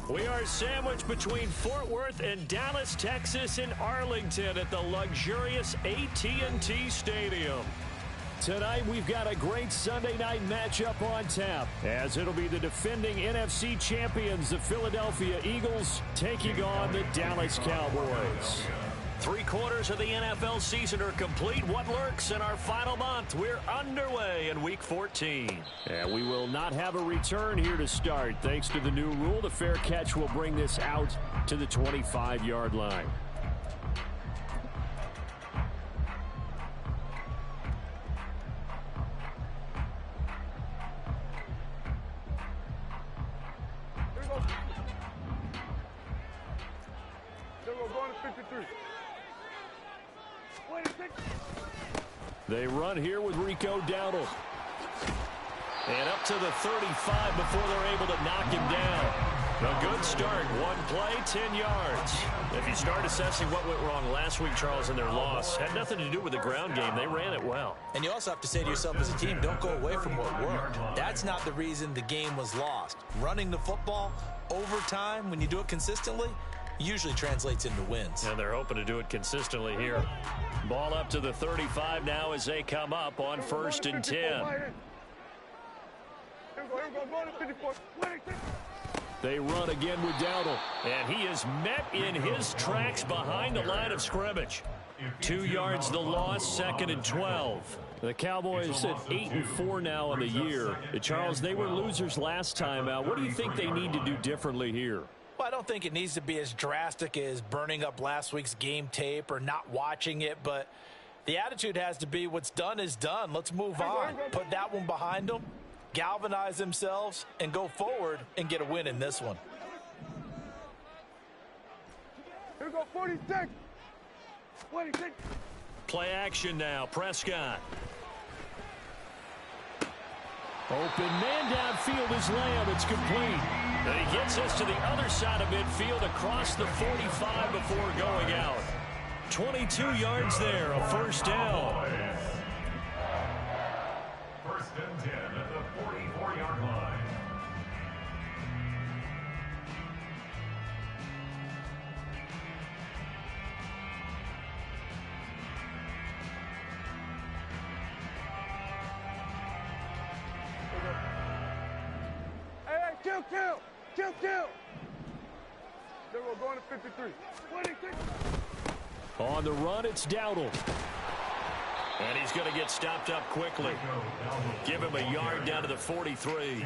We are sandwiched between Fort Worth and Dallas, Texas, and Arlington at the luxurious AT&T Stadium. Tonight, we've got a great Sunday night matchup on tap, as it'll be the defending NFC champions, the Philadelphia Eagles, taking on the Dallas Cowboys. 3/4 of the NFL season are complete. What lurks in our final month? We're underway in Week 14. And we will not have a return here to start. Thanks to the new rule, the fair catch will bring this out to the 25-yard line. They run here with Rico Dowdle. And up to the 35 before they're able to knock him down. A good start. One play, 10 yards. If you start assessing what went wrong last week, Charles, in their loss, had nothing to do with the ground game. They ran it well. And you also have to say to yourself as a team, don't go away from what worked. That's not the reason the game was lost. Running the football over time, when you do it consistently, usually translates into wins. And they're hoping to do it consistently here. Ball up to the 35 now as they come up on 1st and 10. They run again with Dowdle. And he is met in his tracks behind the line of scrimmage. 2 yards the loss, 2nd and 12. The Cowboys at 8-4 now on the year. Charles, they were losers last time out. What do you think they need to do differently here? Well, I don't think it needs to be as drastic as burning up last week's game tape or not watching it, but the attitude has to be what's done is done. Let's move on. Put that one behind them, galvanize themselves, and go forward and get a win in this one. Here we go, 46. 46. Play action now, Prescott. Open man downfield is Lamb. It's complete. And he gets us to the other side of midfield across the 45 before going out. 22 yards there, a 1st down. 1st and 10 at the 44-yard line. Hey, kill. Then we're going to 53. 26. On the run, it's Dowdle. And he's going to get stopped up quickly. Give him a yard down to the 43.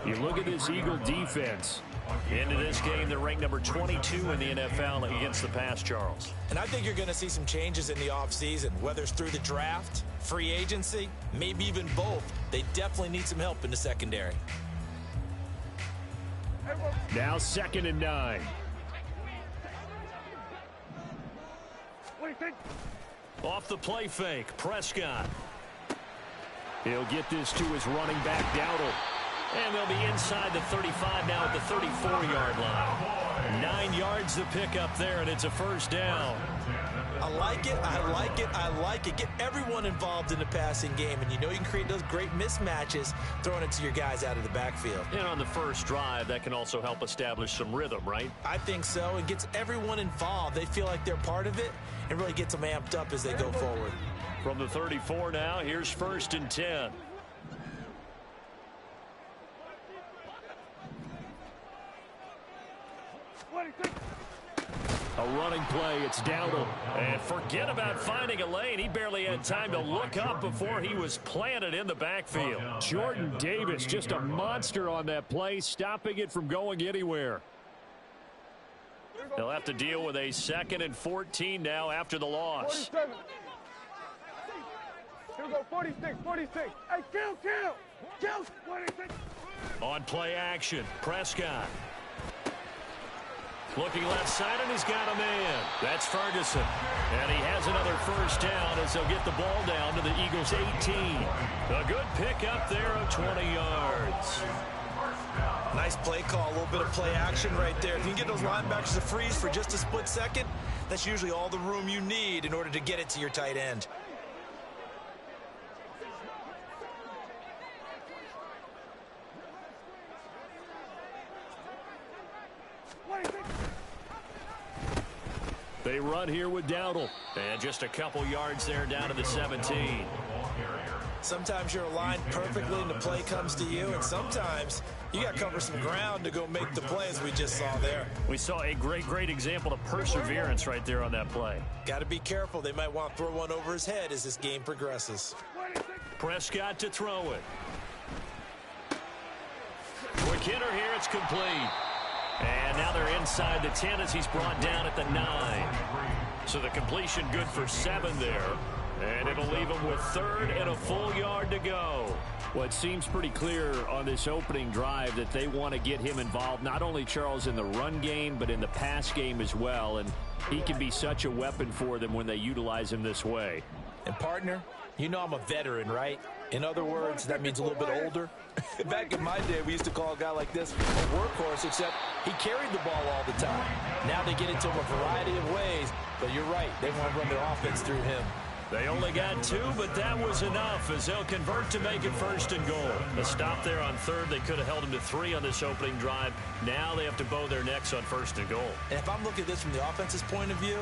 You look at this Eagle defense. Into this game, they're ranked number 22 in the NFL against the pass, Charles. And I think you're going to see some changes in the offseason, whether it's through the draft, free agency, maybe even both. They definitely need some help in the secondary. Now 2nd and 9. Off the play fake, Prescott. He'll get this to his running back, Dowdle. And they'll be inside the 35 now at the 34-yard line. 9 yards to pick up there, and it's a 1st down. I like it. Get everyone involved in the passing game, and you know you can create those great mismatches throwing it to your guys out of the backfield. And on the first drive, that can also help establish some rhythm, right? I think so. It gets everyone involved. They feel like they're part of it and really gets them amped up as they go forward. From the 34 now, here's 1st and 10. A running play, it's Dowdle. And forget about finding a lane. He barely had time to look up before he was planted in the backfield. Jordan Davis, just a monster on that play, stopping it from going anywhere. They'll have to deal with a 2nd and 14 now after the loss. 47. Here we go, 46. Hey, kill, 46. On play action, Prescott. Looking left side, and he's got a man. That's Ferguson. And he has another 1st down as they'll get the ball down to the Eagles' 18. A good pickup there of 20 yards. Nice play call, a little bit of play action right there. If you can get those linebackers to freeze for just a split second, that's usually all the room you need in order to get it to your tight end. run here with Dowdle. And just a couple yards there down to the 17. Sometimes you're aligned perfectly and the play comes to you, and sometimes you got to cover some ground to go make the play, as we just saw there. We saw a great example of perseverance right there on that play. Got to be careful. They might want to throw one over his head as this game progresses. Prescott to throw it. McKinnon here, it's complete. And now they're inside the 10 as he's brought down at the 9. So the completion good for 7 there. And it'll leave him with 3rd and a full yard to go. Well, it seems pretty clear on this opening drive that they want to get him involved, not only, Charles, in the run game, but in the pass game as well. And he can be such a weapon for them when they utilize him this way. And, partner, you know I'm a veteran, right? In other words, that means a little bit older. Back in my day, we used to call a guy like this a workhorse, except he carried the ball all the time. Now they get it to him a variety of ways, but you're right. They want to run their offense through him. They only got 2, but that was enough as they'll convert to make it 1st and goal. A stop there on 3rd. They could have held him to 3 on this opening drive. Now they have to bow their necks on 1st and goal. And if I'm looking at this from the offense's point of view,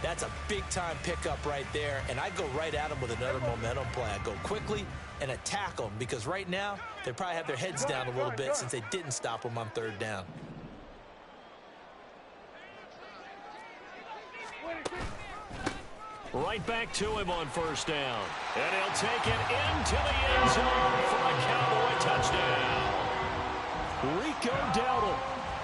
that's a big-time pickup right there, and I go right at them with another momentum play. I go quickly and attack them because right now they probably have their heads down a little bit since they didn't stop them on 3rd down. Right back to him on 1st down. And he'll take it into the end zone for a Cowboy touchdown. Rico Dowdle,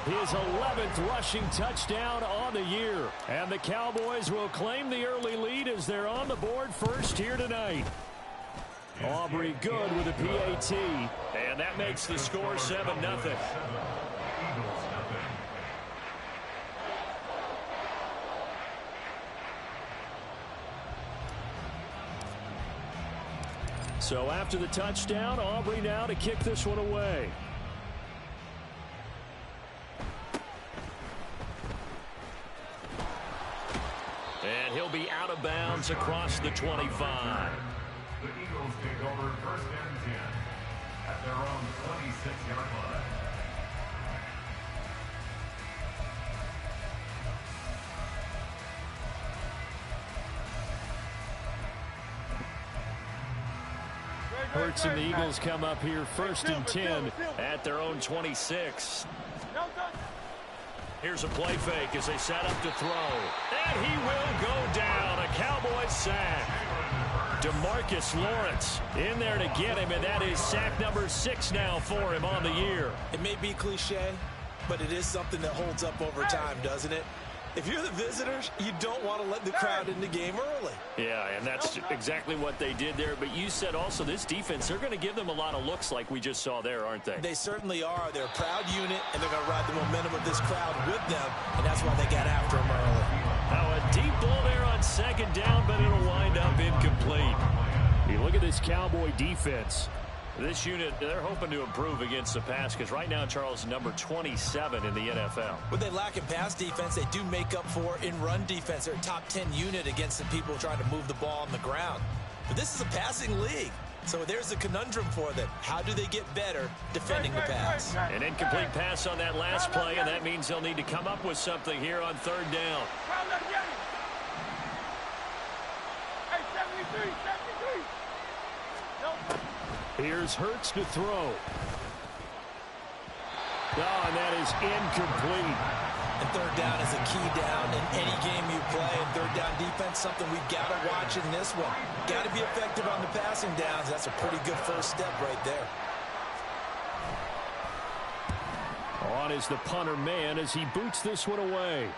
his 11th rushing touchdown on the year. And the Cowboys will claim the early lead as they're on the board first here tonight. Aubrey good with a PAT. And that makes the score 7-0. So after the touchdown, Aubrey now to kick this one away. And he'll be out of bounds across the 25. The Eagles take over 1st and 10 at their own 26-yard line. Hurts and the Eagles come up here 1st and 10 at their own 26. Here's a play fake as they set up to throw. And he will go down. A Cowboys sack. DeMarcus Lawrence in there to get him, and that is sack number 6 now for him on the year. It may be cliche, but it is something that holds up over time, doesn't it? If you're the visitors, you don't want to let the crowd in the game early. Yeah, and that's exactly what they did there. But you said also this defense, they're going to give them a lot of looks like we just saw there, aren't they? They certainly are. They're a proud unit, and they're going to ride the momentum of this crowd with them, and that's why they got after them early. Now a deep ball there on 2nd down, but it'll wind up incomplete. You look at this Cowboy defense. This unit, they're hoping to improve against the pass because right now, Charles, number 27 in the NFL. What they lack in pass defense, they do make up for in run defense. They're a top 10 unit against the people trying to move the ball on the ground. But this is a passing league. So there's a conundrum for them. How do they get better defending the pass? An incomplete pass on that last play, and that means they'll need to come up with something here on 3rd down. Here's Hurts to throw. Oh, and that is incomplete. And 3rd down is a key down in any game you play. And 3rd down defense, something we've got to watch in this one. Got to be effective on the passing downs. That's a pretty good first step right there. On is the punter man as he boots this one away.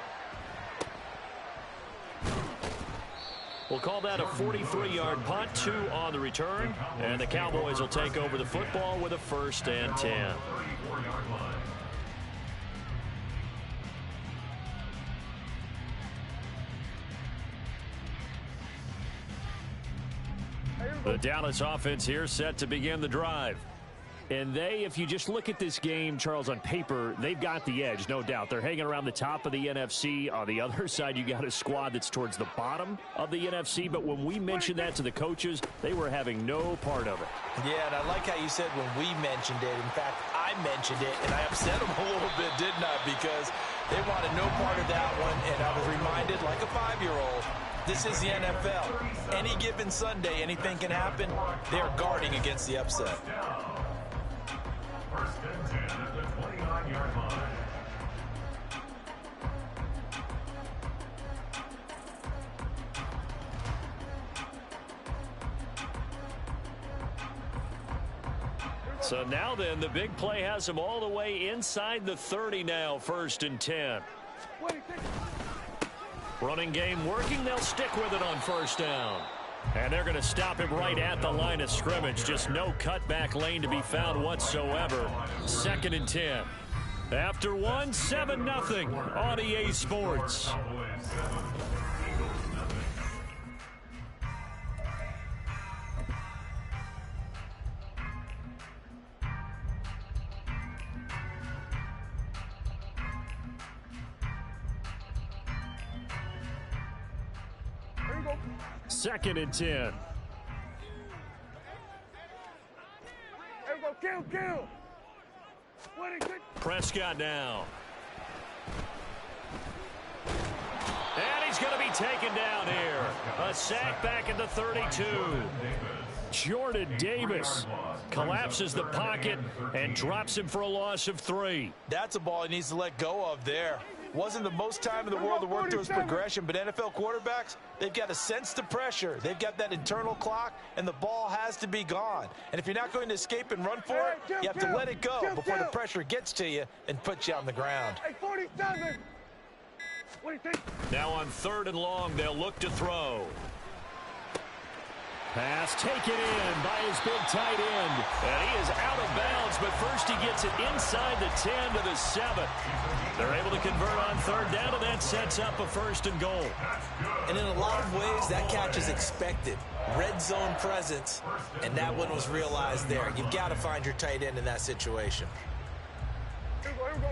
We'll call that a 43-yard punt, 2 on the return. And the Cowboys will take over the football with a 1st and 10. The Dallas offense here set to begin the drive. And they, if you just look at this game, Charles, on paper, they've got the edge, no doubt. They're hanging around the top of the NFC. On the other side, you got a squad that's towards the bottom of the NFC. But when we mentioned that to the coaches, they were having no part of it. Yeah, and I like how you said when we mentioned it. In fact, I mentioned it, and I upset them a little bit, didn't I? Because They wanted no part of that one, and I was reminded, like a 5-year-old, this is the NFL. Any given Sunday, anything can happen. They're guarding against the upset. First and 10 at the 29-yard line. So now then, the big play has them all the way inside the 30 now, first and 10. Running game working. They'll stick with it on first down. And they're going to stop him right at the line of scrimmage. Just no cutback lane to be found whatsoever. Second and 10. After one, 7-0 on EA Sports. Second and 10. There we go, kill. Prescott now. And he's going to be taken down here. A sack back at the 32. Jordan Davis collapses the pocket and drops him for a loss of 3. That's a ball he needs to let go of there. Wasn't the most time in the world to work through his progression, but NFL quarterbacks, they've got to sense the pressure. They've got that internal clock, and the ball has to be gone. And if you're not going to escape and run for it, you have to let it go before the pressure gets to you and puts you on the ground. Hey, 47. What do you think? Now on third and long, they'll look to throw. Pass taken in by his big tight end. And he is out of bounds, but first he gets it inside the 10 to the 7. They're able to convert on third down, and that sets up a first and goal. And in a lot of ways, that catch is expected. Red zone presence, and that one was realized there. You've got to find your tight end in that situation. Here we go.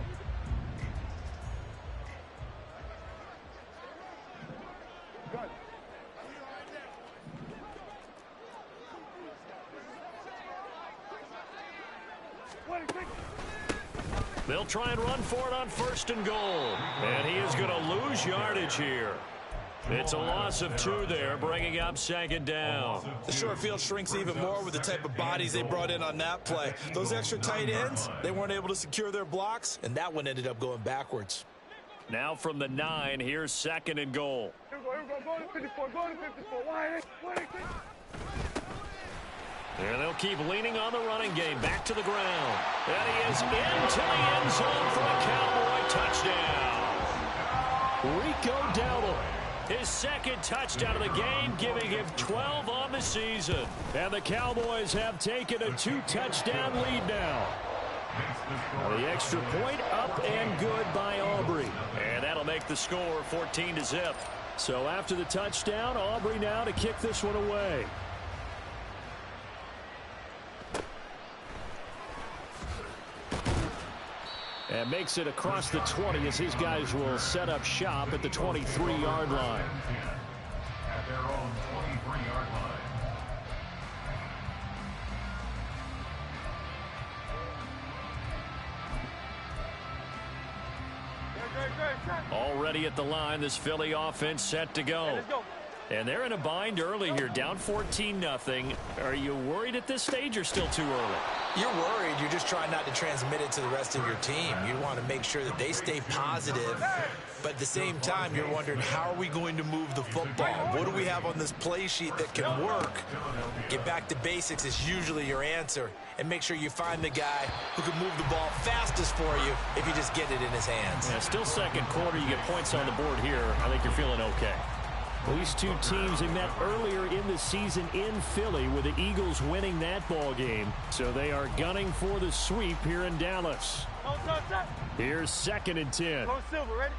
Good. What do you think? They'll try and run for it on first and goal. And he is going to lose yardage here. It's a loss of 2 there, bringing up second down. The short field shrinks even more with the type of bodies they brought in on that play. Those extra tight ends, they weren't able to secure their blocks, and that one ended up going backwards. Now from the 9, here's second and goal. Here we go. Go to 54. What do you think? And they'll keep leaning on the running game. Back to the ground. And he is into the end zone for a Cowboy touchdown. Rico Dowdle, his second touchdown of the game, giving him 12 on the season. And the Cowboys have taken a 2-touchdown lead now. The extra point up and good by Aubrey. And that'll make the score 14-0. So after the touchdown, Aubrey now to kick this one away. And makes it across the 20 as his guys will set up shop at the 23-yard line. At their own 23-yard line. Already at the line, this Philly offense set to go. And they're in a bind early here, down 14-0. Are you worried at this stage or still too early? You're worried. You're just trying not to transmit it to the rest of your team. You want to make sure that they stay positive. But at the same time, you're wondering, how are we going to move the football? What do we have on this play sheet that can work? Get back to basics is usually your answer. And make sure you find the guy who can move the ball fastest for you if you just get it in his hands. Yeah, still second quarter. You get points on the board here. I think you're feeling okay. These two teams have met earlier in the season in Philly with the Eagles winning that ball game. So they are gunning for the sweep here in Dallas. Here's second and 10. Go Silver, ready?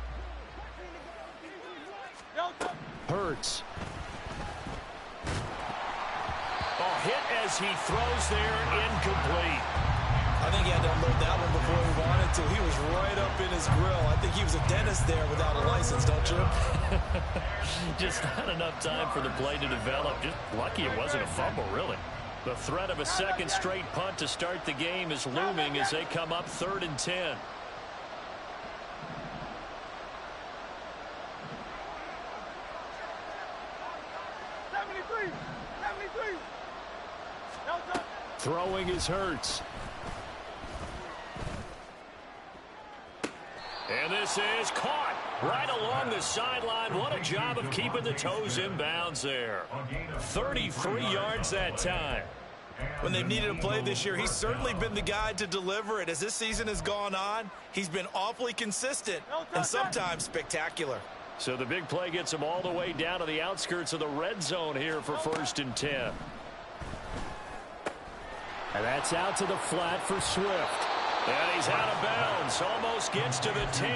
Hurts. Oh, hit as he throws there, incomplete. I think he had to unload that one before he wanted to. He was right up in his grill. I think he was a dentist there without a license, don't you? Just not enough time for the play to develop. Just lucky it wasn't a fumble, really. The threat of a second straight punt to start the game is looming as they come up 3rd and 10. 73. 73. Delta. Throwing is Hurts. And this is caught right along the sideline. What a job of keeping the toes in bounds there. 33 yards that time. When they've needed a play this year, he's certainly been the guy to deliver it. As this season has gone on, he's been awfully consistent and sometimes spectacular. So the big play gets him all the way down to the outskirts of the red zone here for 1st and 10. And that's out to the flat for Swift. And he's out of bounds. Almost gets to the 10.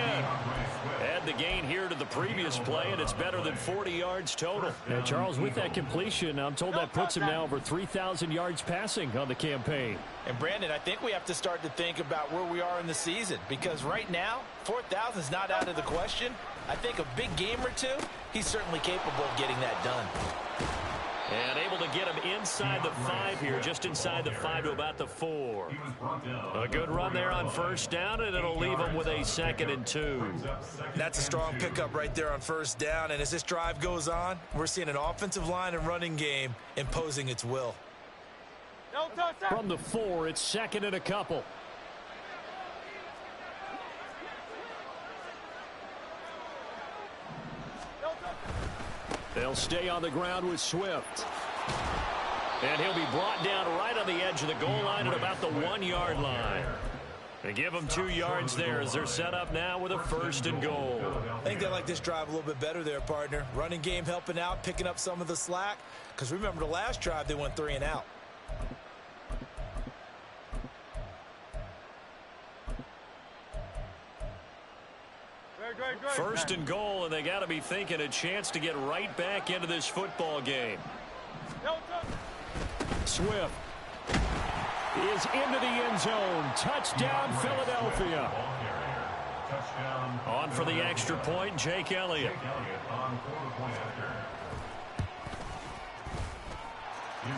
Add the gain here to the previous play, and it's better than 40 yards total. And Charles, with that completion, I'm told that puts him now over 3,000 yards passing on the campaign. And, Brandon, I think we have to start to think about where we are in the season, because right now, 4,000 is not out of the question. I think a big game or two, he's certainly capable of getting that done. And able to get him inside the 5 here, just inside the 5 to about the 4. A good run there on 1st down, and it'll leave him with a 2nd and 2. That's a strong pickup right there on 1st down, and as this drive goes on, we're seeing an offensive line and running game imposing its will. From the 4, it's 2nd and a couple. They'll stay on the ground with Swift. And he'll be brought down right on the edge of the goal line at about the 1-yard line. They give him 2 yards there as they're set up now with a 1st and goal. I think they like this drive a little bit better there, partner. Running game helping out, picking up some of the slack. Because remember the last drive, they went 3 and out. Great. 1st and goal, and they got to be thinking a chance to get right back into this football game. Swift is into the end zone. Touchdown, Philadelphia. On for the extra point, Jake Elliott.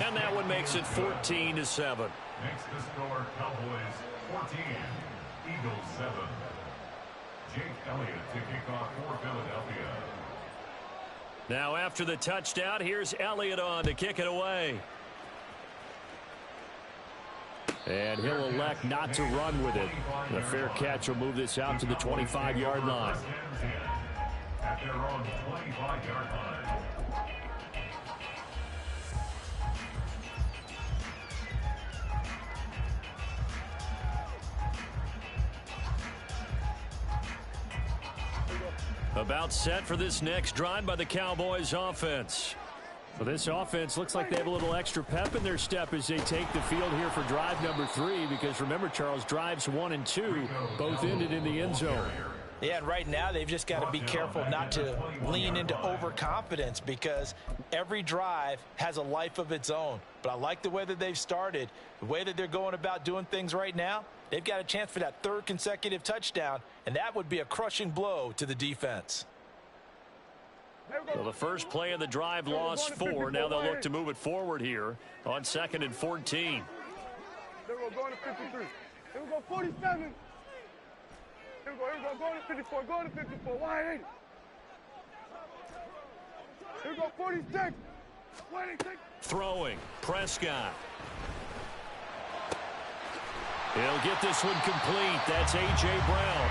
And that one makes it 14-7. Makes the score Cowboys 14, Eagles 7. Jake Elliott to kick off for Philadelphia. Now after the touchdown, here's Elliott on to kick it away. And he'll elect not to run with it. The fair catch will move this out to the 25-yard line. At their own 25-yard line. About set for this next drive by the Cowboys offense. So this offense looks like they have a little extra pep in their step as they take the field here for drive number 3, because remember, Charles, drives 1 and 2 both ended in the end zone. Yeah, and right now they've just got to be careful not to lean into overconfidence, because every drive has a life of its own. But I like the way that they've started, the way that they're going about doing things right now. They've got a chance for that 3rd consecutive touchdown, and that would be a crushing blow to the defense. Well, the first play of the drive lost 4. Now they'll look to move it forward here on 2nd and 14. There we go, going to 53. Here we go, 47. Here we go, going to 54, going to 54, 180. Here we go, 46. 186. Throwing, Prescott. He'll get this one complete. That's A.J. Brown.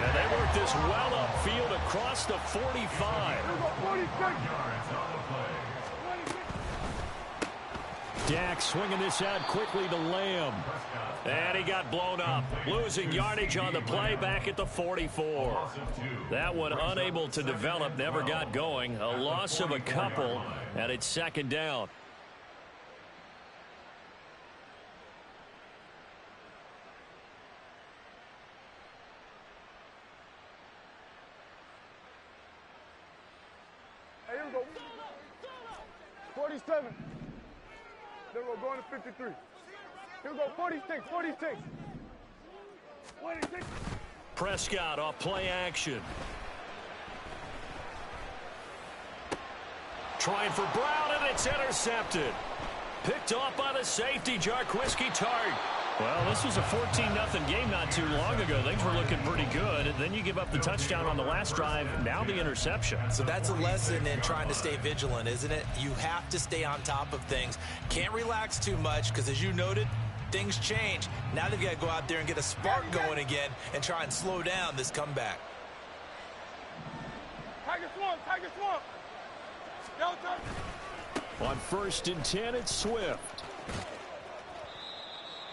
And they work this well upfield across the 45. Dak swinging this out quickly to Lamb. And he got blown up. Losing yardage on the play back at the 44. That one unable to develop, never got going. A loss of a couple, and it's 2nd down. Hey, here we go. 47. Then we're going to 53. Here we go, 46, 46. 46. Prescott off play action. Trying for Brown, and it's intercepted. Picked off by the safety, Jarquiski Tart. Well, this was a 14-0 game not too long ago. Things were looking pretty good. And then you give up the touchdown on the last drive, now the interception. So that's a lesson in trying to stay vigilant, isn't it? You have to stay on top of things. Can't relax too much because, as you noted, things change. Now they've got to go out there and get a spark going again and try and slow down this comeback. Tiger Swamp, Tiger Swamp. Delta. On 1st and 10, it's Swift.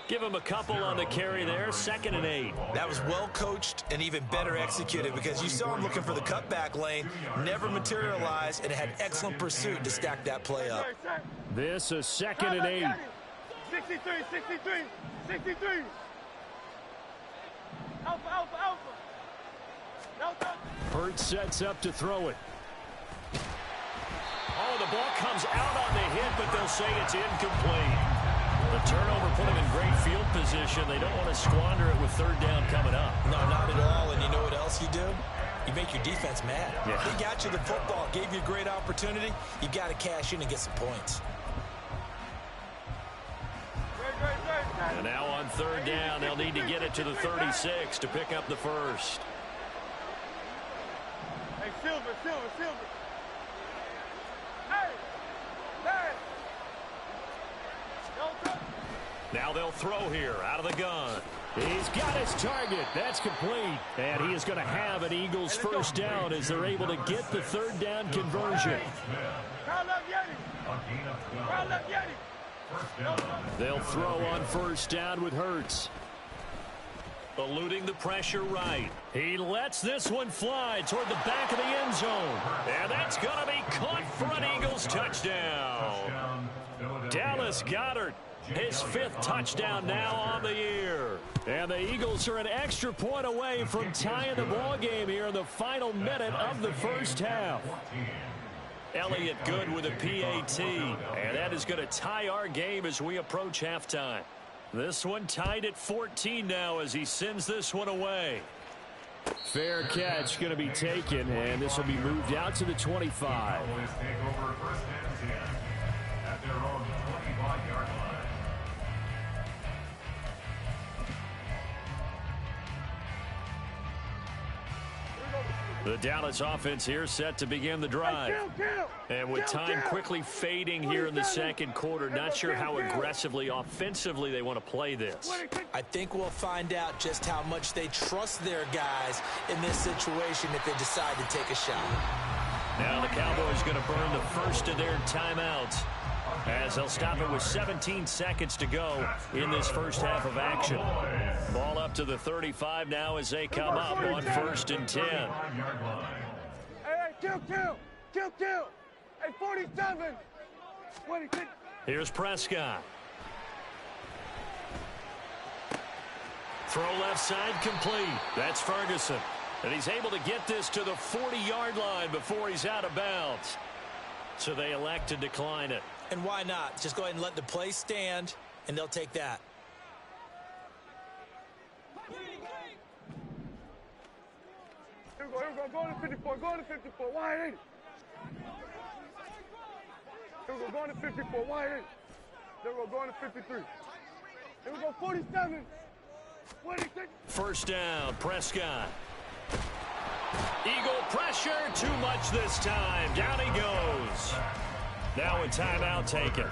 Give him a couple on the carry there. 2nd and 8. That was well coached and even better executed because you saw him looking for the cutback lane, never materialized, and had excellent pursuit to stack that play up. This is 2nd and 8. 63, 63, 63. Alpha, alpha, alpha. Delta. Hurts sets up to throw it. Oh, the ball comes out on the hit, but they'll say it's incomplete. The turnover put them in great field position. They don't want to squander it with 3rd down coming up. No, not at all. And you know what else you do? You make your defense mad. Yeah. They got you the football, gave you a great opportunity. You got to cash in and get some points. And now on 3rd down, they'll need to get it to the 36 to pick up the first. Hey, Silver, Silver, Silver. Hey! Hey! Delta. Now they'll throw here out of the gun. He's got his target. That's complete. And he is going to have an Eagles first down as they're able to get the 3rd down conversion. Crowd left Yeti. Crowd left Yeti. They'll throw on 1st down with Hurts. Eluding the pressure right. He lets this one fly toward the back of the end zone. And that's going to be caught for an Eagles touchdown. Dallas Goedert, his 5th touchdown now on the year. And the Eagles are an extra point away from tying the ball game here in the final minute of the first half. Elliott good with a PAT. And that is going to tie our game as we approach halftime. This one tied at 14 now as he sends this one away. Fair catch going to be taken, and this will be moved out to the 25. Cowboys take over 1st and 10 at their own 25-yard line. The Dallas offense here set to begin the drive. And with time quickly fading here in the 2nd quarter, not sure how aggressively, offensively they want to play this. I think we'll find out just how much they trust their guys in this situation if they decide to take a shot. Now the Cowboys going to burn the first of their timeouts as they'll stop it with 17 seconds to go in this first half of action. Ball up to the 35 now as they come up on 1st and 10. Hey, kill. Hey, 47. Here's Prescott. Throw left side complete. That's Ferguson. And he's able to get this to the 40-yard line before he's out of bounds. So they elect to decline it. And why not? Just go ahead and let the play stand, and they'll take that. Here we go. Go to 54. Go to 54. Wide in. Here we go. Go to 54. Wide in. There we go. Go to 53. Here we go. 47. 26. First down, Prescott. Eagle pressure, too much this time. Down he goes. Now a timeout taken.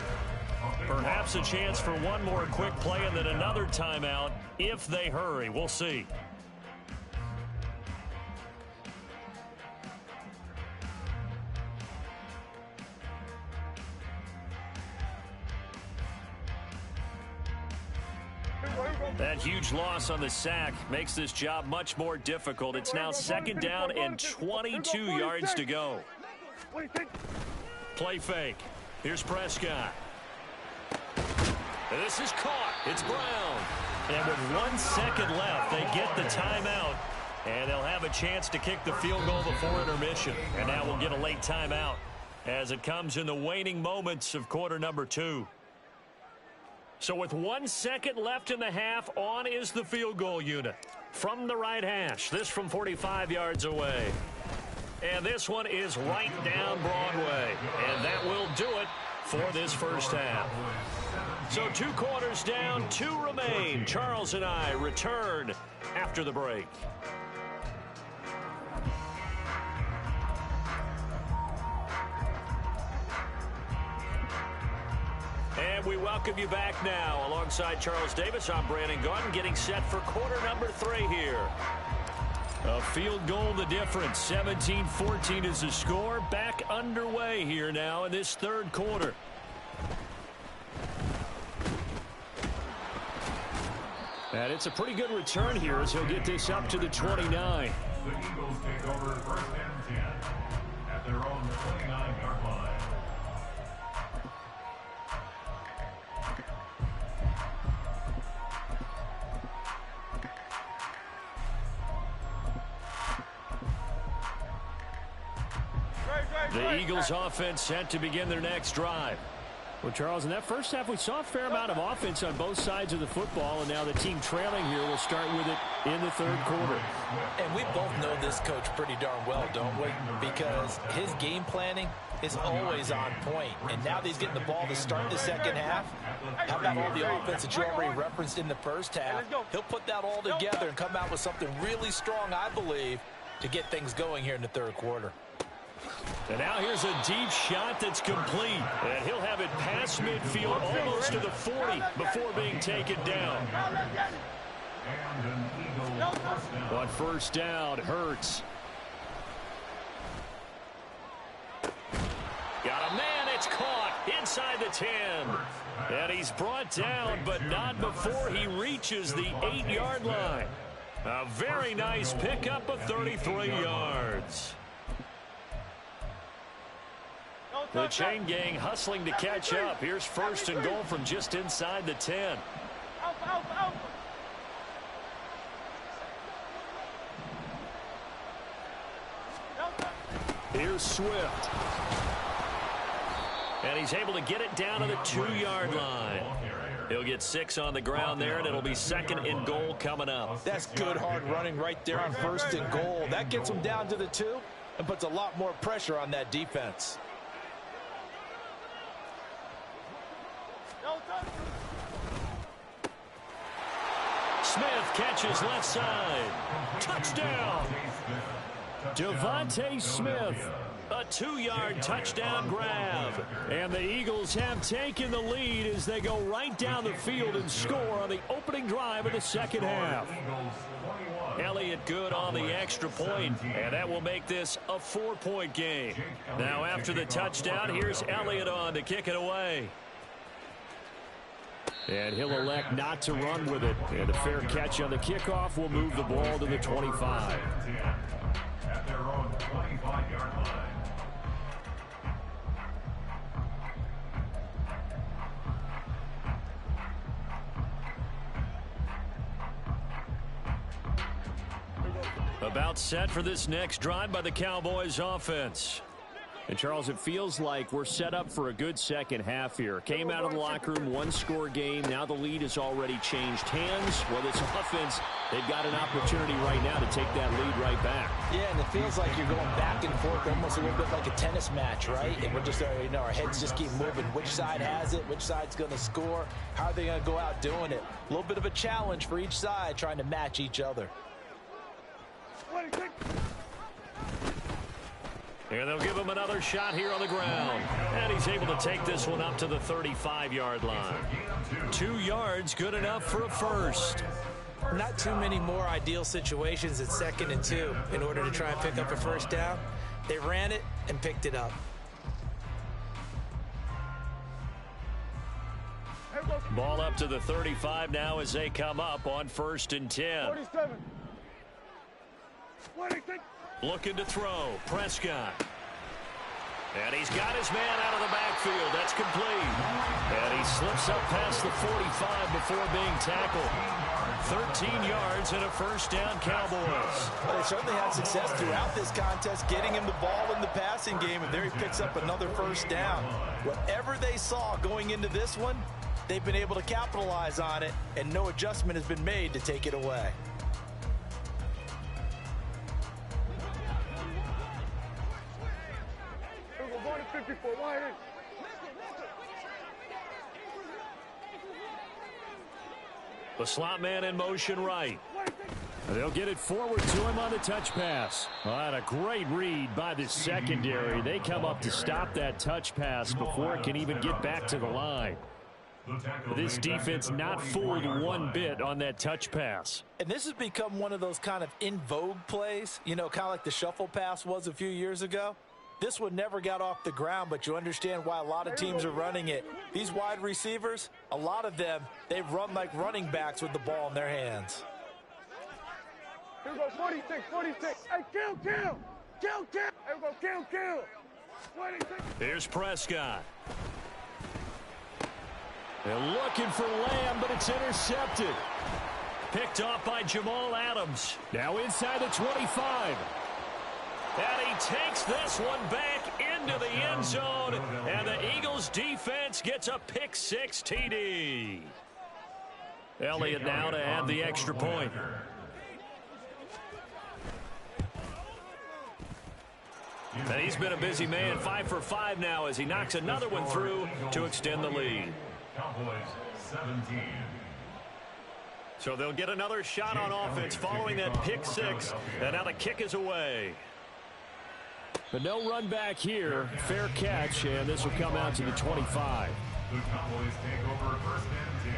Perhaps a chance for one more quick play and then another timeout if they hurry. We'll see. That huge loss on the sack makes this job much more difficult. It's now 2nd down and 22 yards to go. Play fake. Here's Prescott. And this is caught. It's Brown. And with 1 second left, they get the timeout. And they'll have a chance to kick the field goal before intermission. And now we'll get a late timeout as it comes in the waning moments of quarter number 2. So with 1 second left in the half, on is the field goal unit. From the right hash, this from 45 yards away. And this one is right down Broadway. And that will do it for this first half. So 2 quarters down, 2 remain. Charles and I return after the break. And we welcome you back now. Alongside Charles Davis, I'm Brandon Gaudin, getting set for quarter number 3 here. A field goal the difference. 17-14 is the score. Back underway here now in this 3rd quarter. And it's a pretty good return here as he'll get this up to the 29. The Eagles take over 1st and 10 at their own 29-yard line. The Eagles offense set to begin their next drive. Well, Charles, in that first half, we saw a fair amount of offense on both sides of the football, and now the team trailing here will start with it in the 3rd quarter. And we both know this coach pretty darn well, don't we? Because his game planning is always on point. And now that he's getting the ball to start the 2nd half, how about all the offense that you already referenced in the 1st half? He'll put that all together and come out with something really strong, I believe, to get things going here in the 3rd quarter. And now here's a deep shot that's complete. And he'll have it past midfield almost to the 40 before being taken down. On 1st down, Hurts. Got a man, it's caught inside the 10. And he's brought down, but not before he reaches the 8-yard line. A very nice pickup of 33 yards. The chain gang hustling to catch up. Here's 1st and goal from just inside the 10. Here's Swift. And he's able to get it down to the 2-yard line. He'll get 6 on the ground there, and it'll be 2nd and goal coming up. That's good hard running right there on 1st and goal. That gets him down to the 2 and puts a lot more pressure on that defense. Smith catches left side. Touchdown. Devontae Smith. A 2-yard touchdown grab. And the Eagles have taken the lead as they go right down the field and score on the opening drive of the 2nd half. Elliott good on the extra point, and that will make this a 4-point game. Now after the touchdown, here's Elliott on to kick it away. And he'll elect not to run with it. And a fair catch on the kickoff will move the ball to the 25. At their own 25-yard line. About set for this next drive by the Cowboys offense. And, Charles, it feels like we're set up for a good 2nd half here. Came out of the locker room, 1-score game. Now the lead has already changed hands. Well, this offense, they've got an opportunity right now to take that lead right back. Yeah, and it feels like you're going back and forth almost a little bit like a tennis match, right? And we're just, our heads just keep moving. Which side has it? Which side's going to score? How are they going to go out doing it? A little bit of a challenge for each side trying to match each other. And they'll give him another shot here on the ground. And he's able to take this one up to the 35-yard line. 2 yards, good enough for a first. Not too many more ideal situations at 2nd and 2 in order to try and pick up a 1st down. They ran it and picked it up. Ball up to the 35 now as they come up on 1st and 10. 47. 46. Looking to throw. Prescott. And he's got his man out of the backfield. That's complete. And he slips up past the 45 before being tackled. 13 yards and a 1st down, Cowboys. Well, they certainly had success throughout this contest, getting him the ball in the passing game, and there he picks up another 1st down. Whatever they saw going into this one, they've been able to capitalize on it, and no adjustment has been made to take it away. The slot man in motion right. They'll get it forward to him on the touch pass. And a great read by the secondary. They come up to stop that touch pass before it can even get back to the line. This defense not fooled one bit on that touch pass. And this has become one of those kind of in vogue plays, you know, kind of like the shuffle pass was a few years ago. This one never got off the ground, but you understand why a lot of teams are running it. These wide receivers, a lot of them, they run like running backs with the ball in their hands. Here we go, 46, 46. Hey, kill. Here we go, kill. 26. Here's Prescott. They're looking for Lamb, but it's intercepted. Picked off by Jamal Adams. Now inside the 25. And he takes this one back into the end zone. And the Eagles defense gets a pick six TD. Elliott now to add the extra point. And he's been a busy man, 5 for 5 now as he knocks another one through to extend the lead. Cowboys 17. So they'll get another shot on offense following that pick six. And now the kick is away. But no run back here. Fair catch, and this will come out to the 25. The Cowboys take over first and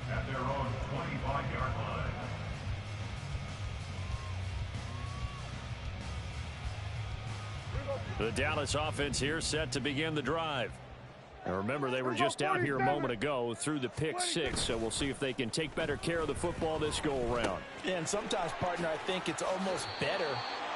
10 at their own 25-yard line. The Dallas offense here set to begin the drive. And remember, they were just out here a moment ago through the pick six, so we'll see if they can take better care of the football this go-around. Yeah, and sometimes, partner, I think it's almost better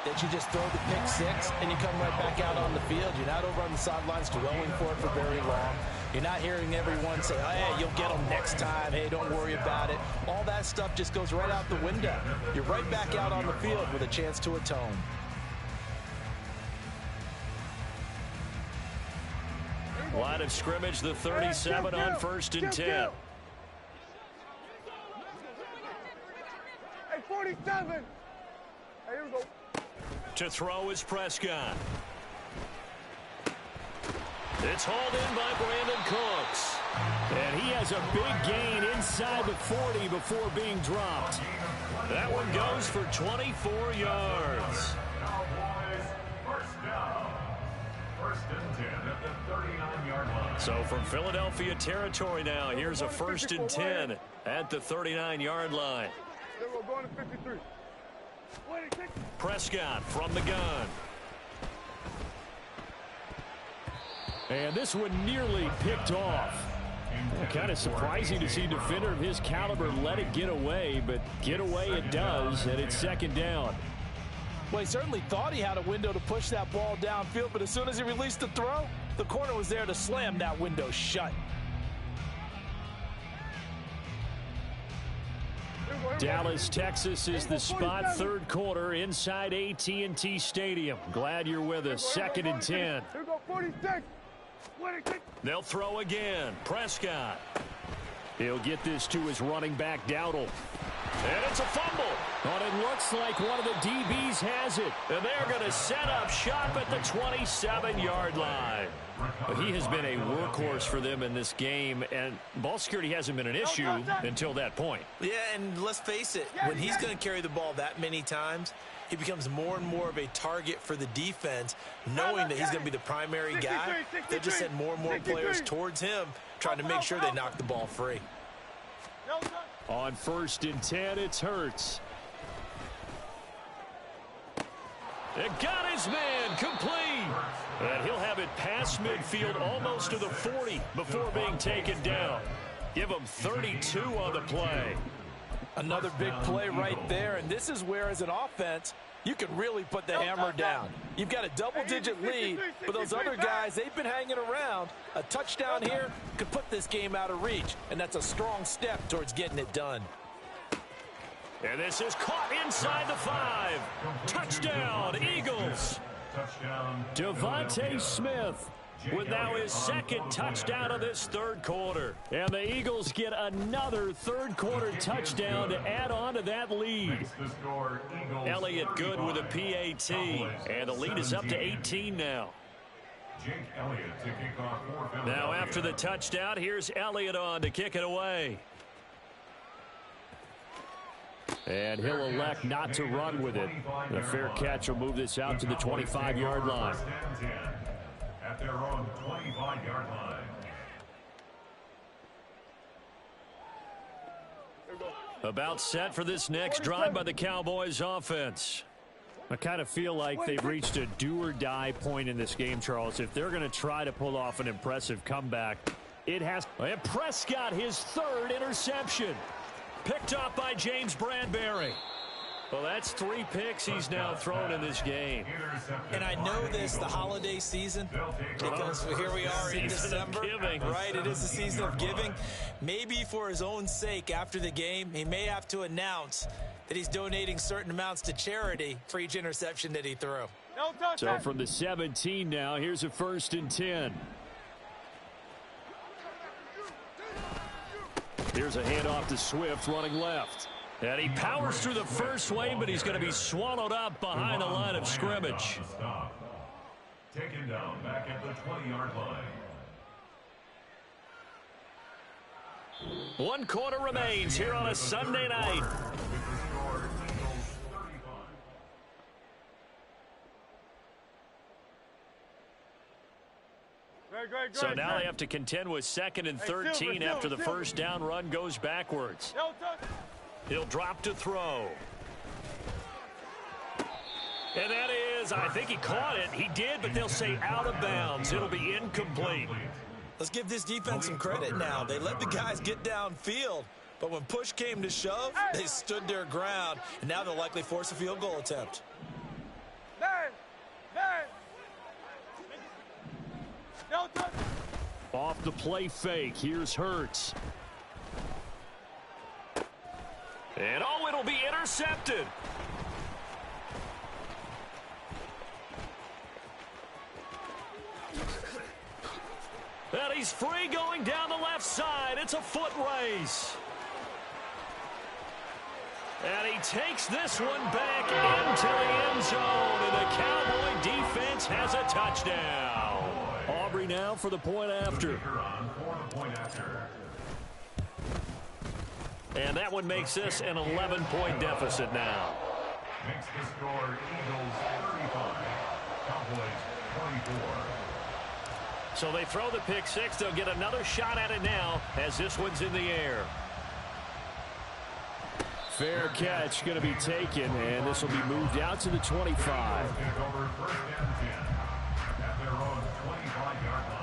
that you just throw the pick six and you come right back out on the field. You're not over on the sidelines dwelling for it for very long. You're not hearing everyone say, oh, hey, you'll get them next time. Hey, don't worry about it. All that stuff just goes right out the window. You're right back out on the field with a chance to atone. Line of scrimmage, the 37 on first and 10. Hey, 47. Hey, here we go. To throw is Prescott. It's hauled in by Brandon Cooks. And he has a big gain inside the 40 before being dropped. That one goes for 24 yards. Cowboys first down. First and 10 at the 39-yard line. So from Philadelphia territory now, here's a first and 10 at the 39-yard line. Then we're going to 53. Prescott from the gun. And this one nearly picked off. Kind of surprising to see a defender of his caliber let it get away, but get away it does, and it's second down. Well, he certainly thought he had a window to push that ball downfield, but as soon as he released the throw, the corner was there to slam that window shut. Dallas, Texas is the spot, third quarter inside AT&T Stadium. Glad you're with us. Second and 10. Here we go, 46. They'll throw again. Prescott. He'll get this to his running back, Dowdle. And it's a fumble. But it looks like one of the DBs has it. And they're going to set up shop at the 27-yard line. He has been a workhorse for them in this game, and ball security hasn't been an issue until that point. Yeah, and let's face it, when he's going to carry the ball that many times, he becomes more and more of a target for the defense, knowing that he's going to be the primary guy. They just send more and more players towards him, trying to make sure they knock the ball free. On first and 10, it's Hurts. It got his man complete. And he'll have it past midfield almost to the 40 before being taken down. Give him 32 on the play. Another big play right there, and this is where, as an offense, you can really put the hammer down. You've got a double-digit lead, but those other guys, they've been hanging around. A touchdown here could put this game out of reach, and that's a strong step towards getting it done. And this is caught inside the 5. Touchdown, Eagles. Devontae Smith with now his second touchdown of this third quarter. And the Eagles get another third quarter touchdown to add on to that lead. Elliott good with a PAT. And the lead is up to 18 now. Now after the touchdown, here's Elliott on to kick it away. And he'll elect not to run with it. The fair catch will move this out to the 25-yard line. At their own 25-yard line. About set for this next drive by the Cowboys offense. I kind of feel like they've reached a do-or-die point in this game, Charles. If they're going to try to pull off an impressive comeback, it has. And Prescott, his third interception. Picked up by James Bradbury. Well, that's 3 picks he's now thrown in this game. And I know this, the holiday season, because here we are in December. Right, it is the season of giving. Maybe for his own sake, after the game, he may have to announce that he's donating certain amounts to charity for each interception that he threw. So from the 17 now, here's a 1st and 10. Here's a handoff to Swift running left. And he powers through the first wave, but he's going to be swallowed up behind the line of scrimmage. Taken down back at the 20-yard line. 1 quarter remains here on a Sunday night. So now they have to contend with 2nd and 13 after the first down run goes backwards. He'll drop to throw. And that is, I think he caught it. He did, but they'll say out of bounds. It'll be incomplete. Let's give this defense some credit now. They let the guys get downfield, but when push came to shove, they stood their ground, and now they'll likely force a field goal attempt. Off the play fake, here's Hurts. And oh, it'll be intercepted. And he's free going down the left side. It's a foot race. And he takes this one back into the end zone. And the Cowboy defense has a touchdown. Aubrey now for the point after. And that one makes this an 11-point deficit now. Makes the score Eagles 35, Cowboys 24. So they throw the pick six. They'll get another shot at it now as this one's in the air. Fair catch going to be taken, and this will be moved out to the 25. Over 1st and 10 at their own 25-yard line.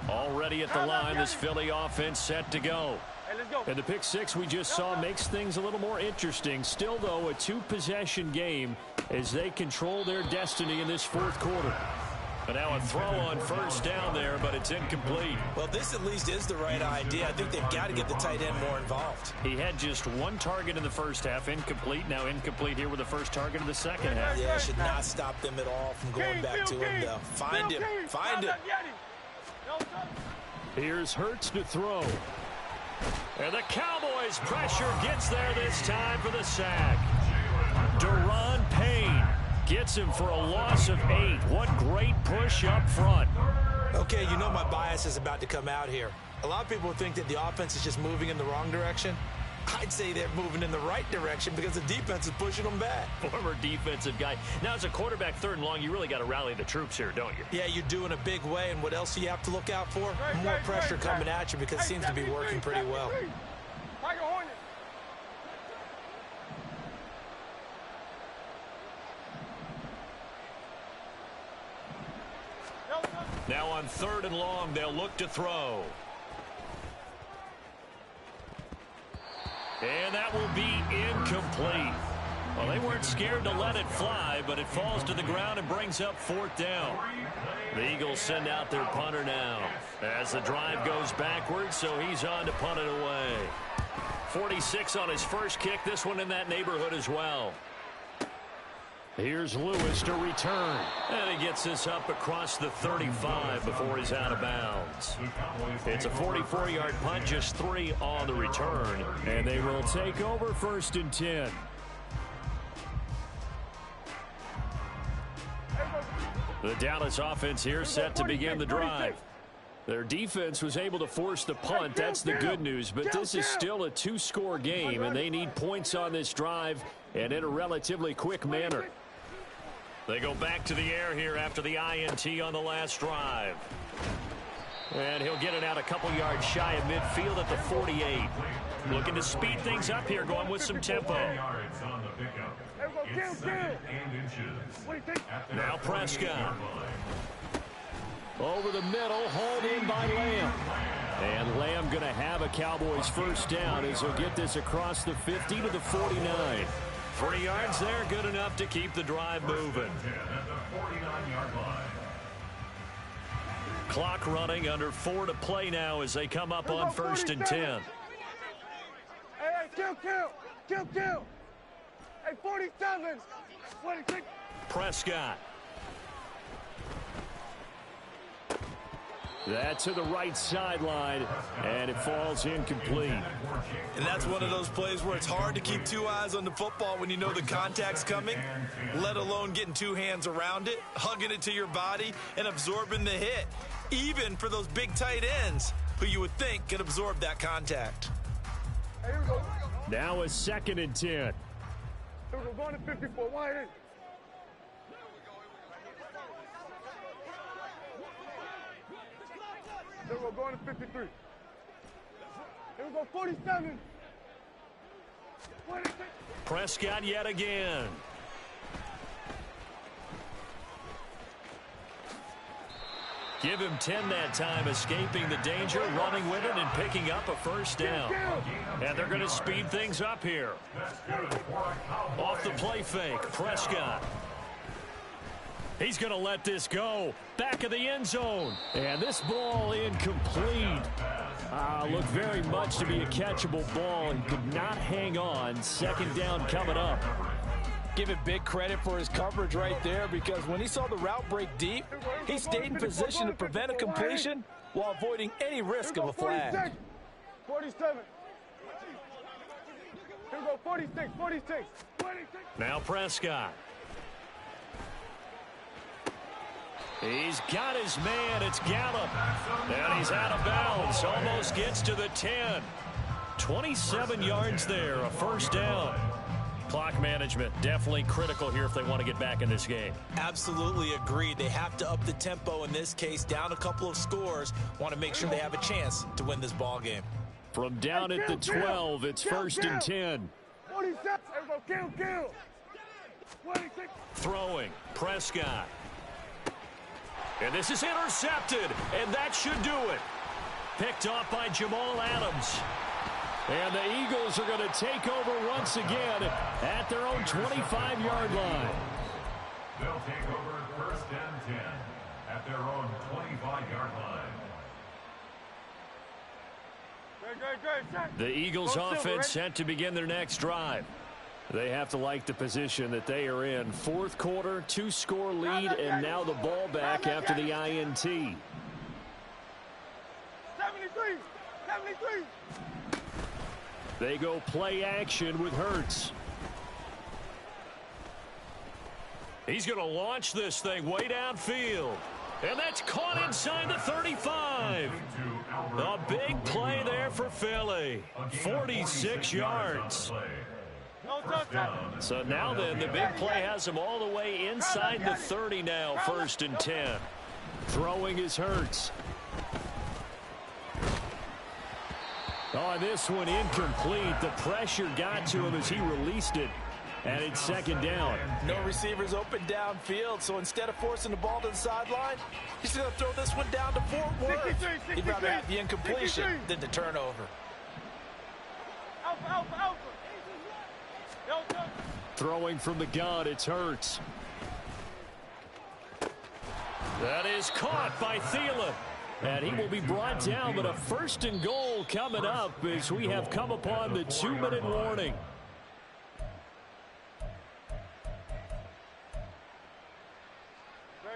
Already at the line, this Philly offense set to go. And the pick six we just saw makes things a little more interesting. Still, though, a 2-possession game as they control their destiny in this 4th quarter. But now a throw on first down there, but it's incomplete. Well, this at least is the right idea. I think they've got to get the tight end more involved. He had just 1 target in the first half, incomplete. Now incomplete here with the first target of the second half. Yeah, should not stop them at all from going back to him, though. Find him. Find him. Here's Hurts to throw. And the Cowboys pressure gets there this time for the sack. Deron Payne gets him for a loss of 8. What great push up front. Okay, you know my bias is about to come out here. A lot of people think that the offense is just moving in the wrong direction. I'd say they're moving in the right direction because the defense is pushing them back. Former defensive guy. Now, as a quarterback 3rd and long, you really got to rally the troops here, don't you? Yeah, you do in a big way. And what else do you have to look out for? More pressure coming at you because it seems to be working pretty well. Now on 3rd and long, they'll look to throw. And that will be incomplete. Well, they weren't scared to let it fly, but it falls to the ground and brings up 4th down. The Eagles send out their punter now as the drive goes backwards, so he's on to punt it away. 46 on his first kick, this one in that neighborhood as well. Here's Lewis to return. And he gets this up across the 35 before he's out of bounds. It's a 44-yard punt, just 3 on the return. And they will take over 1st and 10. The Dallas offense here set to begin the drive. Their defense was able to force the punt. That's the good news. But this is still a two-score game, and they need points on this drive and in a relatively quick manner. They go back to the air here after the INT on the last drive. And he'll get it out a couple yards shy of midfield at the 48. Looking to speed things up here, going with some tempo. Now Prescott. Over the middle, hauled in by Lamb. And Lamb going to have a Cowboys first down as he'll get this across the 50 to the 49. 3 yards there, good enough to keep the drive moving. Clock running, under 4 to play now as they come up on 1st and 10. Hey, kill. Hey, 47. 26. Prescott. That to the right sideline, and it falls incomplete. And that's one of those plays where it's hard to keep 2 eyes on the football when you know the contact's coming, let alone getting 2 hands around it, hugging it to your body, and absorbing the hit, even for those big tight ends who you would think could absorb that contact. Hey, here we go. Now a 2nd and 10. Here we go, going to 54. Wide in. Here we go, going to 53. Here we go, 47. 26. Prescott yet again. Give him 10 that time, escaping the danger, running with it, and picking up a first down. And they're going to speed things up here. Off the play fake, Prescott. He's going to let this go. Back of the end zone. And this ball incomplete. Looked very much to be a catchable ball. He could not hang on. 2nd down coming up. Give it big credit for his coverage right there, because when he saw the route break deep, he stayed in position to prevent a completion while avoiding any risk of a flag. 47. Here we go, 46, 46. Now Prescott. He's got his man. It's Gallup. And he's out of bounds. Almost gets to the 10. 27 yards there, a first down. Clock management definitely critical here if they want to get back in this game. Absolutely agreed. They have to up the tempo in this case, down a couple of scores. Want to make sure they have a chance to win this ball game. From down at the 12, it's 1st and 10. 47. Kill. 26. Throwing, Prescott. And this is intercepted, and that should do it. Picked off by Jamal Adams. And the Eagles are going to take over once again at their own 25-yard line. They'll take over 1st and 10 at their own 25-yard line. Great. The Eagles offense set to begin their next drive. They have to like the position that they are in. 4th quarter, 2-score lead, and now the ball back after the INT. 73. They go play action with Hurts. He's going to launch this thing way downfield. And that's caught inside the 35. A big play there for Philly. 46 yards. So now then, the big play has him all the way inside the 30 now, 1st and 10. Throwing is Hurts. Oh, this one incomplete. The pressure got to him as he released it. And it's 2nd down. No receivers open downfield, so instead of forcing the ball to the sideline, he's going to throw this one down to Fort Worth. He'd rather have the incompletion than the turnover. Alpha. Throwing from the gun, it's Hurts. That is caught by Thielen. And he will be brought down, but a 1st and goal coming up as we have come upon the 2-minute warning.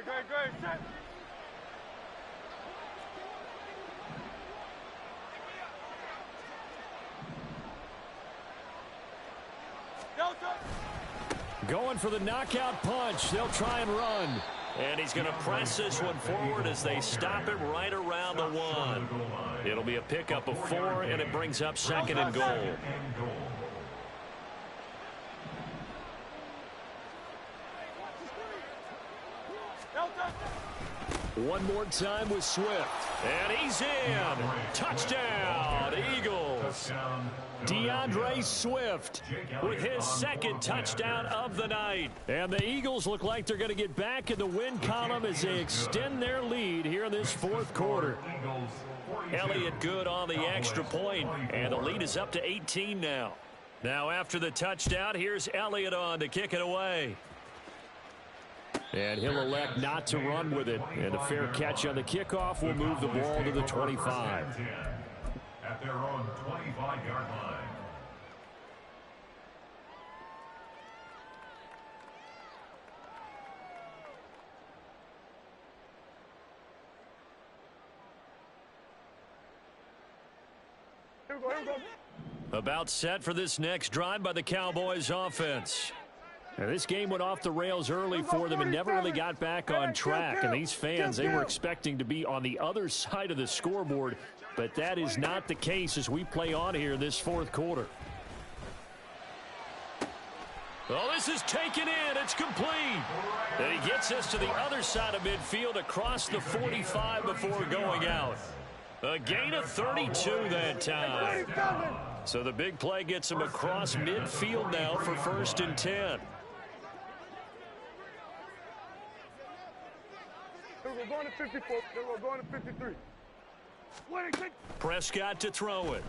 Great. Set. Going for the knockout punch. They'll try and run. And he's going to press this one forward as they stop it right around the 1. It'll be a pickup of 4, and it brings up 2nd and goal. One more time with Swift. And he's in. Touchdown, Eagles. DeAndre Swift with his 2nd touchdown of the night. And the Eagles look like they're going to get back in the win column as they extend their lead here in this 4th quarter. Elliott good on the extra point, and the lead is up to 18 now. Now after the touchdown, here's Elliott on to kick it away. And he'll elect not to run with it. And a fair catch on the kickoff will move the ball to the 25. At their own 25-yard line. Here we go. About set for this next drive by the Cowboys offense. Now, this game went off the rails early for them and never really got back on track. And these fans, they were expecting to be on the other side of the scoreboard, but that is not the case as we play on here in this 4th quarter. Oh, this is taken in. It's complete. And he gets us to the other side of midfield across the 45 before going out. A gain of 32 that time. So the big play gets him across midfield now for 1st and 10. We're going to 54. We're going to 53. Prescott to throw it.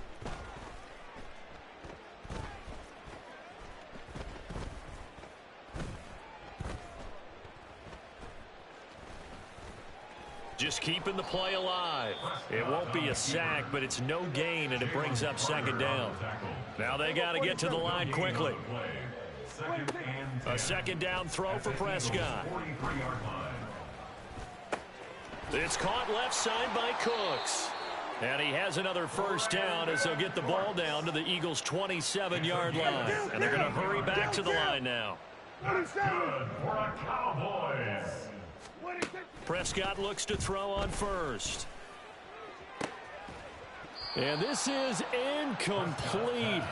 Just keeping the play alive. It won't be a sack, but it's no gain, and it brings up 2nd down. Now they got to get to the line quickly. A 2nd down throw for Prescott. It's caught left side by Cooks. And he has another 1st down as they'll get the ball down to the Eagles' 27-yard line. And they're going to hurry back to the line now. Good for a Cowboys. Prescott looks to throw on 1st. And this is incomplete.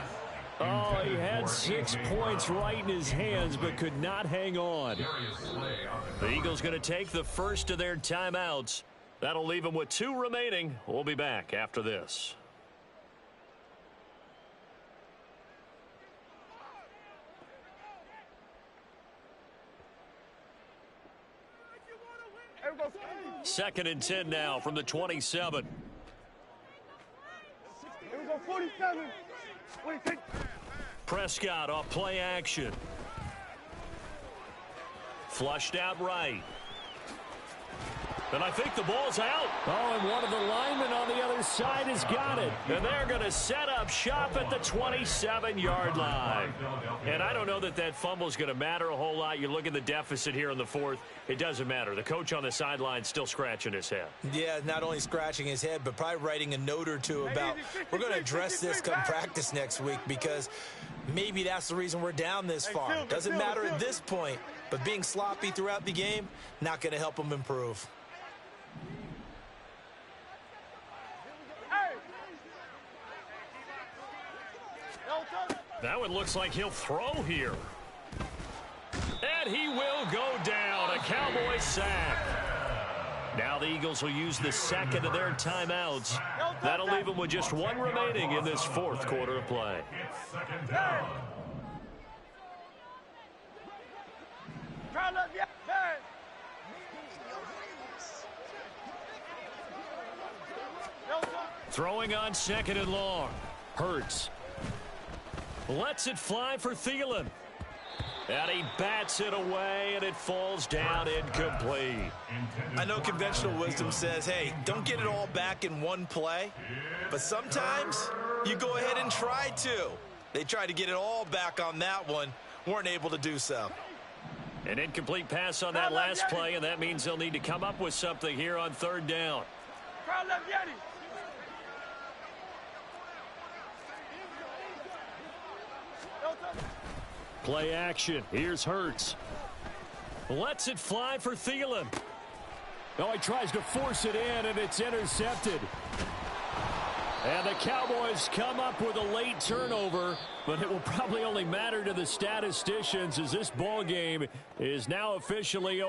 Oh, he had 6 points right in his hands but could not hang on. The Eagles going to take the first of their timeouts. That'll leave them with 2 remaining. We'll be back after this. Second and 10 now from the 27. Here we go, 47. Prescott off play action. Flushed out right. And I think the ball's out. Oh, and one of the linemen on the other side has got it. And they're going to set up shop at the 27-yard line. And I don't know that that fumble is going to matter a whole lot. You look at the deficit here in the 4th. It doesn't matter. The coach on the sideline still scratching his head. Yeah, not only scratching his head, but probably writing a note or two about we're going to address this come practice next week because maybe that's the reason we're down this far. Doesn't matter at this point, but being sloppy throughout the game, not going to help them improve. That one looks like he'll throw here. And he will go down. A Cowboys sack. Now the Eagles will use the 2nd of their timeouts. That'll leave them with just 1 remaining in this 4th quarter of play. Throwing on 2nd and long. Hurts. Lets it fly for Thielen. And he bats it away, and it falls down incomplete. I know conventional wisdom says, hey, don't get it all back in one play. But sometimes you go ahead and try to. They tried to get it all back on that one. Weren't able to do so. An incomplete pass on that last play, and that means they'll need to come up with something here on 3rd down. Play action. Here's Hurts. Lets it fly for Thielen. Oh, he tries to force it in, and it's intercepted. And the Cowboys come up with a late turnover, but it will probably only matter to the statisticians as this ball game is now officially over.